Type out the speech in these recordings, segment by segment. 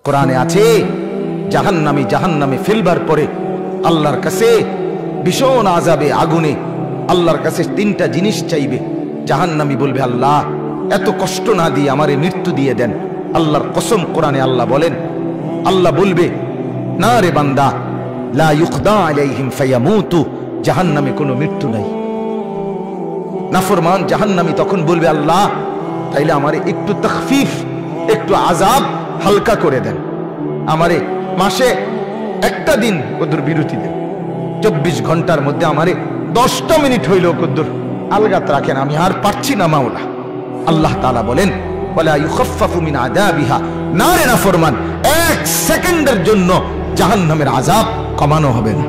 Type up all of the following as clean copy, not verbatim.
কোরআনে আছে জাহান্নামে ফেলবার পরে আল্লাহর কাছে ভীষণ আযাবে আগুনে আল্লাহর কাছে তিনটা জিনিস চাইবে। জাহান্নামী বলবে, আল্লাহ এত কষ্ট না দিয়ে আমারে মৃত্যু দিয়ে দেন। আল্লাহর কসম, কোরআনে আল্লাহ বলেন, আল্লাহ বলবে, না রে বান্দা, লা ইউকদা আলাইহিম ফায়ামুতু, জাহান্নামে কোনো মৃত্যু নাই। নাফরমান জাহান্নামী তখন বলবে, আল্লাহ তাইলে আমারে একটু তাখফিফ, একটু আযাব হালকা করে দেন, আমারে মাসে একটা দিন কদ্দুর বিরতি দেন, 24 ঘন্টার মধ্যে আমারে 10টা মিনিট হইলেও কদ্দুর আলগাত রাখেন, আমি আর পারছি না মাওলা। আল্লাহ তাআলা বলেন, ওয়ালা ইউখাফফাফু মিন আযাবিহা, না রে নাফরমান, 1 সেকেন্ডের জন্য জাহান্নামের আযাব কমানো হবে না।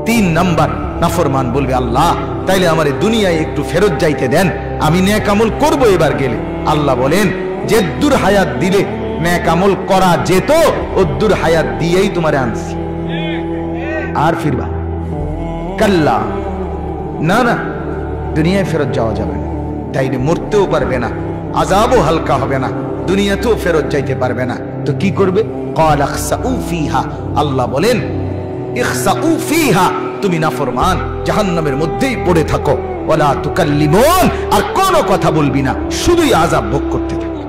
3 নাম্বার, নাফরমান বলবে, আল্লাহ তাইলে আমারে দুনিয়ায় একটু ফেরত যাইতে দেন, আমি নেক আমল করব এবার গেলে। আল্লাহ বলেন, যেদ্দুর হায়াত দিলে নেক আমল করা যেত, ওদ্দুর হায়াত দিয়েই তোমারে আনছি, আর ফিরবা? কাল্লা, না না, দুনিয়ায় ফেরত যাওয়া যাবে না, তাইলে মরতেও পারবে না, আযাবও হালকা হবে না, দুনিয়াতেও ফেরত যাইতে পারবে না। তো কি করবে? ক্বাল ইখসাউ ফিহা, আল্লাহ বলেন, ইখসাউ ফিহা, তুমি নাফরমান জাহান্নামের মধ্যেই পড়ে থাকো, ওয়ালা তুকাল্লিমুন, আর কোনো কথা বলবি না, শুধুই আযাব ভোগ করতে থাকো।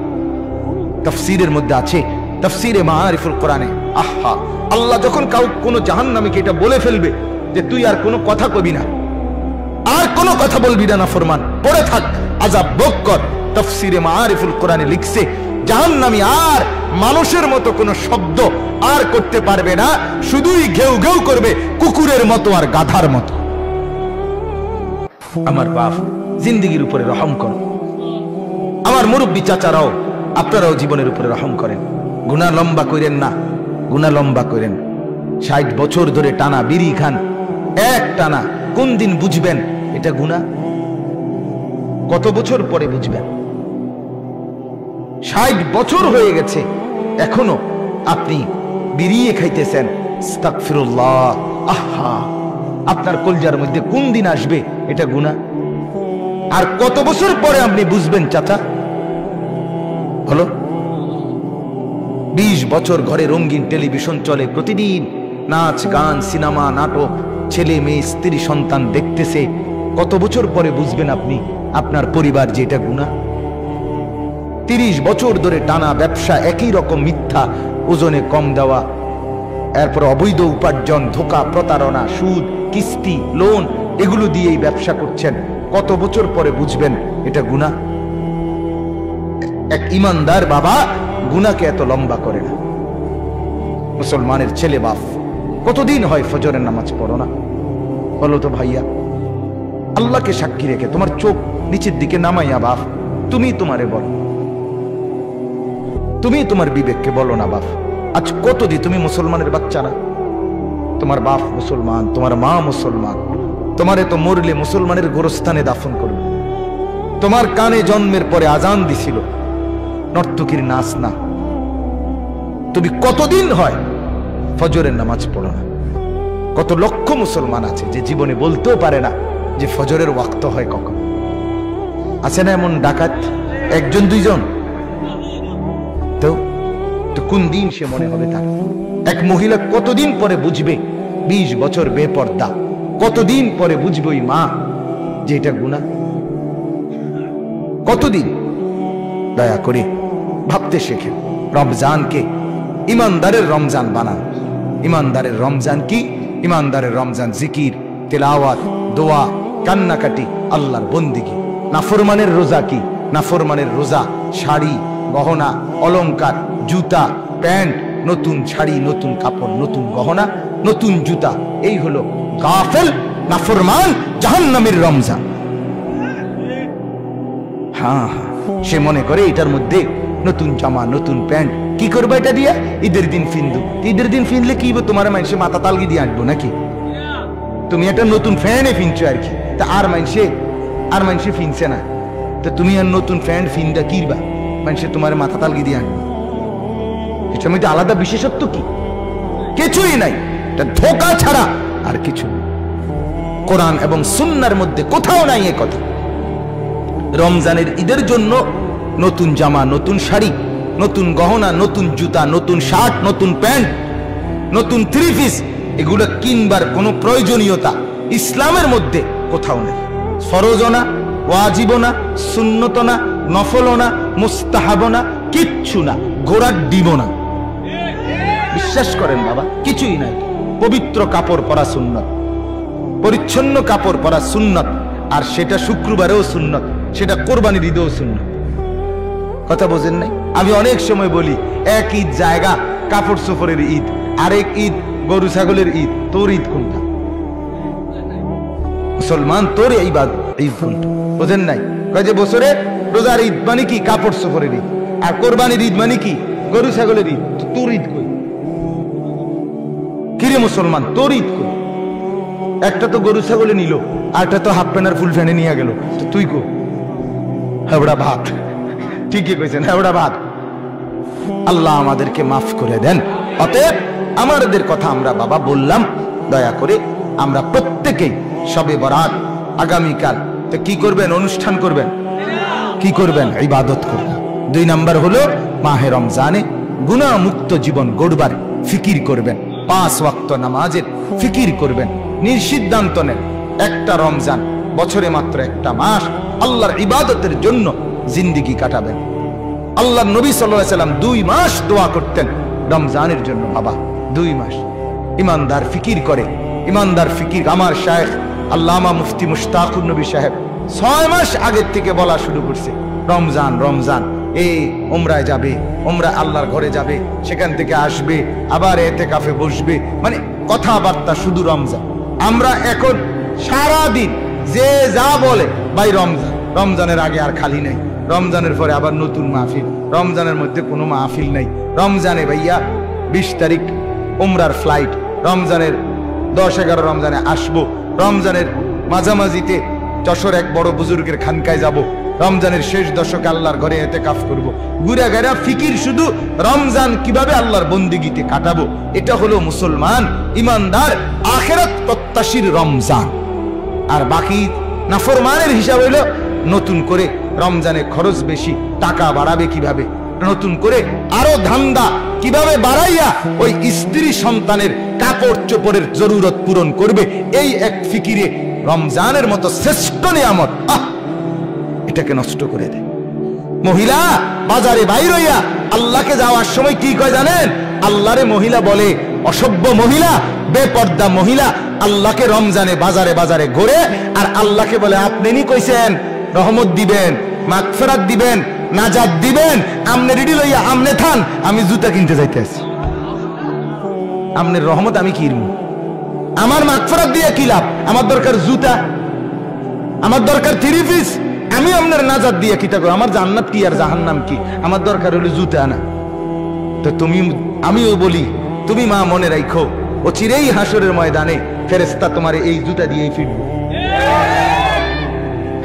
তাফসীরের মধ্যে আছে, তাফসীরে মাআরিফুল কোরআনে, আহা, আল্লাহ যখন কোনো জাহান্নামীকে এটা বলে ফেলবে যে তুই আর কোনো কথা কবি না, আর কোনো কথা বলবি না, নাফরমান পড়ে থাক, আযাব ভোগ কর। তাফসীরে মাআরিফুল কোরআনে লিখছে, জাহান্নামী আর মানুষের মতো কোনো শব্দ আর করতে পারবে না, শুধুই ঘেউ ঘেউ করবে, কুকুরের মতো আর গাধার মতো। আমার বাপ, জিন্দেগির উপরে রহম করো। আমার মুরব্বী চাচারাও, আপনারাও জীবনের উপরে রহম করেন, গুনাহ লম্বা করেন না, গুনাহ লম্বা করেন। 60 বছর ধরে টানা বিড়ি খান, এক টানা, কোন দিন বুঝবেন এটা গুনাহ? কত বছর পরে বুঝবেন? 60 বছর হয়ে গেছে, এখনো আপনি বিড়িয়ে খাইতেছেন, আস্তাগফিরুল্লাহ। আহা, আপনার কলজার মধ্যে কোন দিন আসবে এটা গুনাহ? আর কত বছর পরে আপনি বুঝবেন চাচা? হলো 20 বছর ঘরে রঙিন টেলিভিশন চলে, প্রতিদিন নাচ গান, সিনেমা, নাটক, ছেলে মেয়ে, স্ত্রী, সন্তান দেখতেছে। কত বছর পরে বুঝবেন আপনি আপনার পরিবার যে এটা গুনাহ? 30 বছর ধরে টানা ব্যবসা, একই রকম মিথ্যা, ওজনে কম দেওয়া, এরপর অবৈধ উপার্জন, ধোঁকা, প্রতারণা, সুদ, কিস্তি, লোন, এগুলো দিয়েই ব্যবসা করছেন। কত বছর পরে বুঝবেন এটা গুনাহ? এক ইমানদার বাবা গুনাহকে এত লম্বা করে না। মুসলমানের ছেলে বাপ, কতদিন হয় ফজরের নামাজ পড়ো না? বলো তো ভাইয়া, আল্লাহকে সাক্ষী রেখে তোমার চোখ নিচের দিকে নামাইয়া বাপ, তুমি তোমারে বলো, তুমি তোমার বিবেককে বলো না বাপ, আজ কতদিন তুমি মুসলমানের বাচ্চা না? তোমার বাপ মুসলমান, তোমার মা মুসলমান, তোমারে তো মরলে মুসলমানের গোরস্থানে দাফন করবে। তোমার কানে জন্মের পরে আজান দিছিল, নর্তকীর নাচ না। তুমি কতদিন হয় ফজরের নামাজ পড়ো না? কত লক্ষ মুসলমান আছে যে জীবনে বলতেও পারে না যে ফজরের ওয়াক্ত হয় কখন। আছে না এমন ডাকাত? 1 2 তো কোন দিন সে মনে হবে তার? এক মহিলা কতদিন পরে বুঝবে 20 বছর বেপর্দা, কতদিন পরে বুঝবে ওই মা যে এটা গুনাহ? কতদিন? দয়া করে ভাবতে শেখেন। রমজানকে ইমানদারের রমজান বানান। ইমানদারের রমজান কি? ইমানদারের রমজান জিকির, তেলাওয়াত, দোয়া, কান্নাকাটি, আল্লাহর বন্দিগি। নাফরমানের রোজা কি? নাফরমানের রোজা শাড়ি, গহনা, অলংকার, জুতা, প্যান্ট, নতুন শাড়ি, নতুন কাপড়, নতুন গহনা, নতুন জুতা। এই হলো গাফেল, নাফরমান, জাহান্নামের রমজান। হ্যাঁ, সে মনে করে এটার মধ্যে নতুন জামা, নতুন প্যান্ট, কি করবে এটা দিয়ে? ঈদের দিন ফিনদু। ঈদের দিন ফিনলে কি তোমার মানুষে মাথা তালগি দিয়ে আসবো নাকি? তুমি একটা নতুন ফ্যানে ফিনছো আর কি, তা আর মানুষে ফিনছে না, তো তুমি আর নতুন ফ্যান ফিনটা কিরবা? মানুষে তোমার মাথা তালগি দিয়ে আনবে। এটার মধ্যে আলাদা বিশেষত্ব কি? কিছুই নাই, এটা ধোঁকা ছাড়া আর কিছু। কোরআন এবং সুন্নাহর মধ্যে কোথাও নাই এ কথা। রমজানের ঈদের জন্য নতুন জামা, নতুন শাড়ি, নতুন গহনা, নতুন জুতা, নতুন শার্ট, নতুন প্যান্ট, নতুন থ্রি পিস, এগুলো কিনবার কোনো প্রয়োজনীয়তা ইসলামের মধ্যে কোথাও নেই। ফরজও না, ওয়াজিবও না, সুন্নতও না, নফলও না, মুস্তাহাবও না, কিচ্ছু না, ঘোড়ার ডিমও না। বিশ্বাস করেন বাবা, কিছুই নাই। পবিত্র কাপড় পরা সুন্নত, পরিচ্ছন্ন কাপড় পরা সুন্নত, আর সেটা শুক্রবারেও সুন্নত, সেটা কোরবানির ঈদেও সুন্নত। কথা বোঝেন নাই? আমি অনেক সময় বলি, এক ঈদ জায়গা কাপড় সফরের ঈদ, আরেক ঈদ গরু ছাগলের ঈদ। তোর ঈদ কোনটা? মুসলমান, তোর এই বাদ ঈদ কোনটা? বোঝেন নাই? কয় যে বছরে রোজার ঈদ মানে কি? কাপড় সফরের ঈদ। আর কোরবানির ঈদ মানে কি? গরু ছাগলের ঈদ। তোর ঈদ কই? কিরে মুসলমান, তোর ঈদ কই? একটা তো গরু ছাগলে নিল, আরটা তো হাফ প্যান্ট আর ফুল প্যান্টে নিয়ে গেল, তুই কো? হেবড়া ভাত। ঠিকই কইছেন, হেবড়া ভাত। আল্লাহ আমাদেরকে মাফ করে দেন। অতএব আমাদের কথা আমরা বাবা বললাম, দয়া করে আমরা প্রত্যেকেই শবে বরাত আগামীকাল তো কি করবেন? অনুষ্ঠান করবেন। কি করবেন? ইবাদত করবেন। 2 নাম্বার হলো মাহে রমজানে গুনাহ মুক্ত জীবন গড়বার ফিকির করবেন। 5 ওয়াক্ত নামাজের ফিকির করবেন। নির্সিদ্ধান্ত নেন, একটা রমজান বছরে মাত্র একটা মাস আল্লাহর ইবাদতের জন্য জিন্দেগি কাটাবেন। আল্লাহর নবী সাল্লাল্লাহু আলাইহি সাল্লাম 2 মাস দোয়া করতেন রমজানের জন্য। বাবা 2 মাস ইমানদার ফিকির করে। ইমানদার ফিকির আমার শায়েখ আল্লামা মুফতি মুশতাকুর নবী সাহেব 6 মাস আগের থেকে বলা শুরু করছে, রমজান রমজান, এই উমরায় যাবে, উমরা আল্লাহর ঘরে যাবে, সেখান থেকে আসবে, আবার ইতিকাফে বসবে, মানে কথাবার্তা শুধু রমজান। আমরা এখন সারা দিন যে যা বলে, ভাই রমজান, রমজানের আগে আর খালি নাই, রমজানের পরে আবার নতুন মাহফিল, রমজানের মধ্যে কোনো মাহফিল নাই। রমজানে ভাইয়া 20 তারিখ উমরার ফ্লাইট, রমজানের 10-11 রমজানে আসবো, রমজানের মাঝামাঝিতে যশোর এক বড় বুজুর্গের খানকায় যাব, রমজানের শেষ দশকে আল্লাহর ঘরে ইতিকাফ করব। ঘুরা ঘেরা ফিকির শুধু রমজান কিভাবে আল্লাহর বন্দিগিতে কাটাবো। এটা হলো মুসলমান ইমানদার আখিরাত প্রত্যাশীর রমজান। আর বাকি নাফরমানের হিসাব হইল নতুন করে রমজানে খরচ বেশি, টাকা বাড়াবে কিভাবে, নতুন করে আরো ধান্দা কিভাবে বাড়াইয়া ওই স্ত্রী সন্তানের কাপড় চোপড়ের জরুরত পূরণ করবে, এই এক ফিকিরে রমজানের মতো শ্রেষ্ঠ নিয়ামত এটাকে নষ্ট করে দেয়। মহিলা বাজারে বাইর হইয়া আল্লাহকে যাওয়ার সময় কি কয় জানেন? আল্লাহরে মহিলা বলে অসভ্য মহিলা, বেপর্দা মহিলা। আল্লাহকে রমজানে বাজারে বাজারে ঘুরে আর আল্লাহকে বলে আপনি নি কইছেন রহমত দিবেন, মাগফিরাত দিবেন, নাজাত দিবেন, আমনে রেডি লইয়া আমনে থান, আমি জুতা কিনতে যাইতে আছি। আমনের রহমত আমি কিনবো, আমার মাগফিরাত দিয়ে কি লাভ? আমার দরকার জুতা, আমার দরকার থ্রি পিস। আমি আপনার নাজাত দিয়ে কিটা করো? আমার জান্নাত কি আর জাহান্নাম কি? আমার দরকার হলো জুতা না। তো তুমি, আমিও বলি, তুমি মা মনে রাখো, ও চিরেই হাসরের ময়দানে ফেরেশতা তোমার এই জুতা দিয়েই ফিরবে।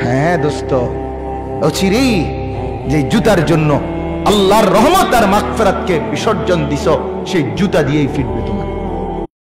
হ্যাঁ দোস্ত, ও চিরেই যে জুতার জন্য আল্লাহর রহমত আর মাগফিরাতকে বিসর্জন দিছো, সেই জুতা দিয়েই ফিরবে তোমার।